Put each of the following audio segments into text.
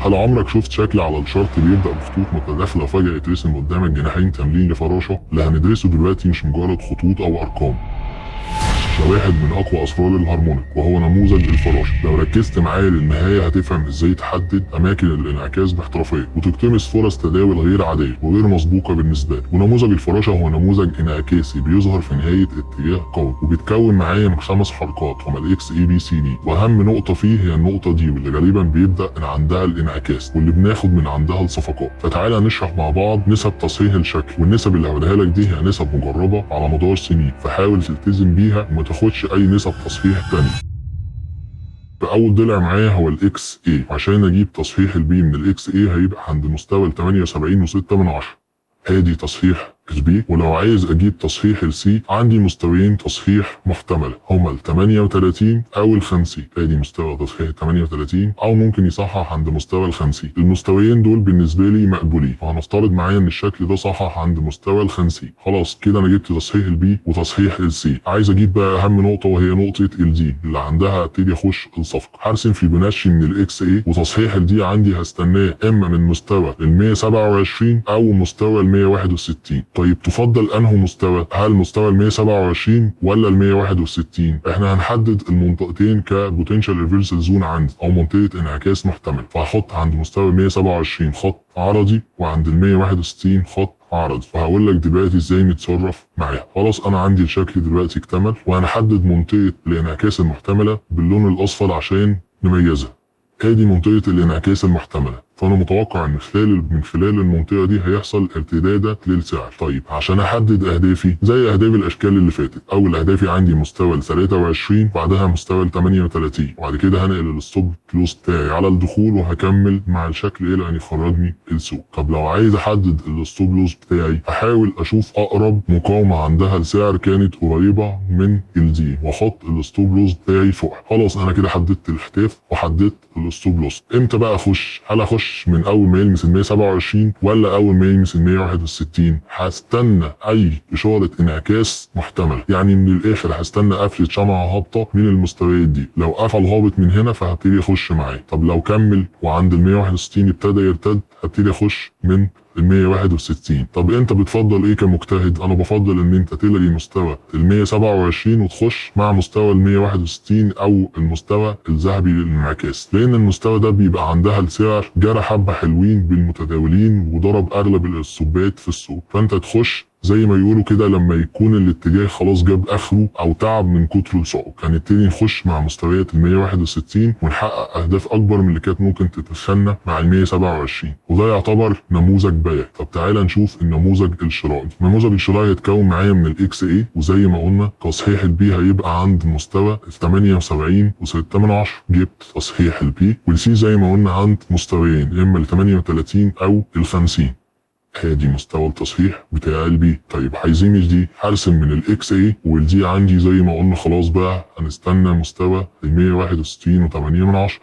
هل عمرك شفت شكل على الشارت بيبدأ بخطوط متداخلة وفجأة يترسم قدامك جناحين كاملين لفراشة؟ اللي هندرسه دلوقتي مش مجرد خطوط أو أرقام، ده واحد من أقوى أسرار الهارمونيك وهو نموذج الفراشة. لو ركزت معايا للنهاية هتفهم إزاي تحدد أماكن الانعكاس باحترافية وتقتنص فرص تداول غير عادية وغير مسبوقة بالنسبة لك. ونموذج الفراشة هو نموذج انعكاسي بيظهر في نهاية اتجاه قوي وبيتكون معايا من 5 حلقات هما الإكس إي بي سي دي، وأهم نقطة فيه هي النقطة دي واللي غالبا بيبدأ من عندها الانعكاس واللي بناخد من عندها الصفقات. فتعالى نشرح مع بعض نسب تصحيح الشكل، والنسب اللي هقولها لك دي هي نسب مجربة على مدار سنين، فحاول تلتزم بيها وما تاخدش أي نسب تصحيح تاني. فأول ضلع معايا هو الإكس إي، عشان أجيب تصحيح البي من الإكس إي هيبقى عند مستوى 78.6، ادي تصحيح البي. ولو عايز اجيب تصحيح السي عندي مستويين تصحيح محتمل هما ال 38 او ال 50، ادي مستوى تصحيح 38 او ممكن يصحح عند مستوى ال 50. المستويين دول بالنسبه لي مقبولين، وهنفترض معايا ان الشكل ده صحح عند مستوى ال 50. خلاص كده انا جبت تصحيح البي وتصحيح السي. عايز اجيب بقى اهم نقطه وهي نقطه الدي اللي عندها ابتدي اخش الصفقه. هرسم فيبوناتشي من الاكس اي، وتصحيح الدي عندي هستناه اما من مستوى ال 127 او مستوى ال 161. طيب تفضل انه مستوى؟ هل مستوى ال 127 ولا ال 161؟ احنا هنحدد المنطقتين كبوتنشال ريفرسال زون عندي او منطقه انعكاس محتمل، فهحط عند مستوى 127 خط عرضي وعند ال 161 خط عرضي، وهقول لك دلوقتي ازاي نتصرف معاها. خلاص انا عندي الشكل دلوقتي اكتمل، وهنحدد منطقه الانعكاس المحتمله باللون الاصفر عشان نميزها. ادي منطقه الانعكاس المحتمله، فانا متوقع ان من خلال المنطقه دي هيحصل ارتداده للسعر. طيب عشان احدد اهدافي زي اهداف الاشكال اللي فاتت، اول اهدافي عندي مستوى ال 23 بعدها مستوى ال 38، وبعد كده هنقل الستوب لوس بتاعي على الدخول وهكمل مع الشكل الى ان يخرجني السوق. طب لو عايز احدد الستوب لوس بتاعي هحاول اشوف اقرب مقاومه عندها لسعر كانت قريبه من الدي واحط الستوب لوس بتاعي فوق. خلاص انا كده حددت الاهداف وحددت الستوب لوس. امتى بقى اخش؟ هل اخش من اول ما يلمس ال 127 ولا اول ما يلمس ال 161؟ هستنى اي اشاره انعكاس محتمل، يعني من الاخر هستنى قفله شمعه هابطه من المستويات دي. لو قفل هابط من هنا فهبتدي اخش معاه. طب لو كمل وعند ال 161 ابتدى يرتد هبتدي اخش من ال 161. طب انت بتفضل ايه كمجتهد؟ انا بفضل ان انت تلغي مستوى ال 127 وتخش مع مستوى ال 161 او المستوى الذهبي للانعكاس، لان المستوى ده بيبقى عندها السعر جرى حبه حلوين بالمتداولين وضرب اغلب الصبات في السوق، فانت تخش زي ما يقولوا كده لما يكون الاتجاه خلاص جاب اخره او تعب من كتر الصعود. هنبتدي نخش مع مستويات ال 161 ونحقق اهداف اكبر من اللي كانت ممكن تتخنى مع ال 127، وده يعتبر نموذج بيع. طب تعالى نشوف النموذج الشرائي. النموذج الشرائي هيتكون معايا من الاكس اي، وزي ما قلنا تصحيح البي هيبقى عند مستوى ال 78.6، جبت تصحيح البي. والسي زي ما قلنا عند مستويين اما ال 38 او ال 50. ادي مستوى التصحيح بتاع البي. طيب عايزين مش دي، هرسم من الاكس اي والدي عندي زي ما قلنا. خلاص بقى هنستنى مستوى ال 161.8.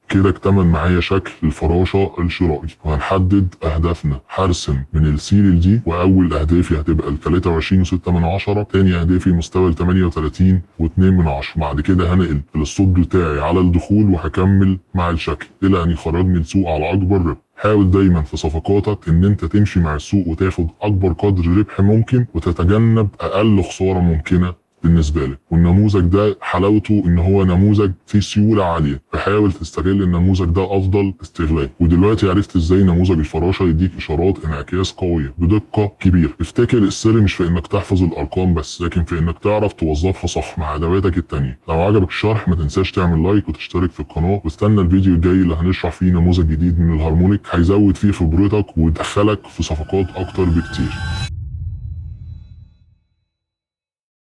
كده اكتمل معايا شكل الفراشه الشرائي، وهنحدد اهدافنا. هرسم من السي للدي، واول اهدافي هتبقى ال 23.6، تاني اهدافي مستوى ال 38.2. بعد كده هنقل الصوت بتاعي على الدخول وهكمل مع الشكل الى ان يخرجني السوق على اكبر ربح. حاول دايما في صفقاتك ان انت تمشي مع السوق وتاخد اكبر قدر ربح ممكن وتتجنب اقل خساره ممكنه بالنسبه لك. والنموذج ده حلاوته ان هو نموذج فيه سيوله عاليه، فحاول تستغل النموذج ده افضل استغلال. ودلوقتي عرفت ازاي نموذج الفراشه يديك اشارات انعكاس قويه بدقه كبيره. افتكر السر مش في انك تحفظ الارقام بس، لكن في انك تعرف توظفها صح مع ادواتك التانيه. لو عجبك الشرح ما تنساش تعمل لايك وتشترك في القناه، واستنى الفيديو الجاي اللي هنشرح فيه نموذج جديد من الهارمونيك هيزود فيه خبرتك ويدخلك في صفقات اكتر بكتير.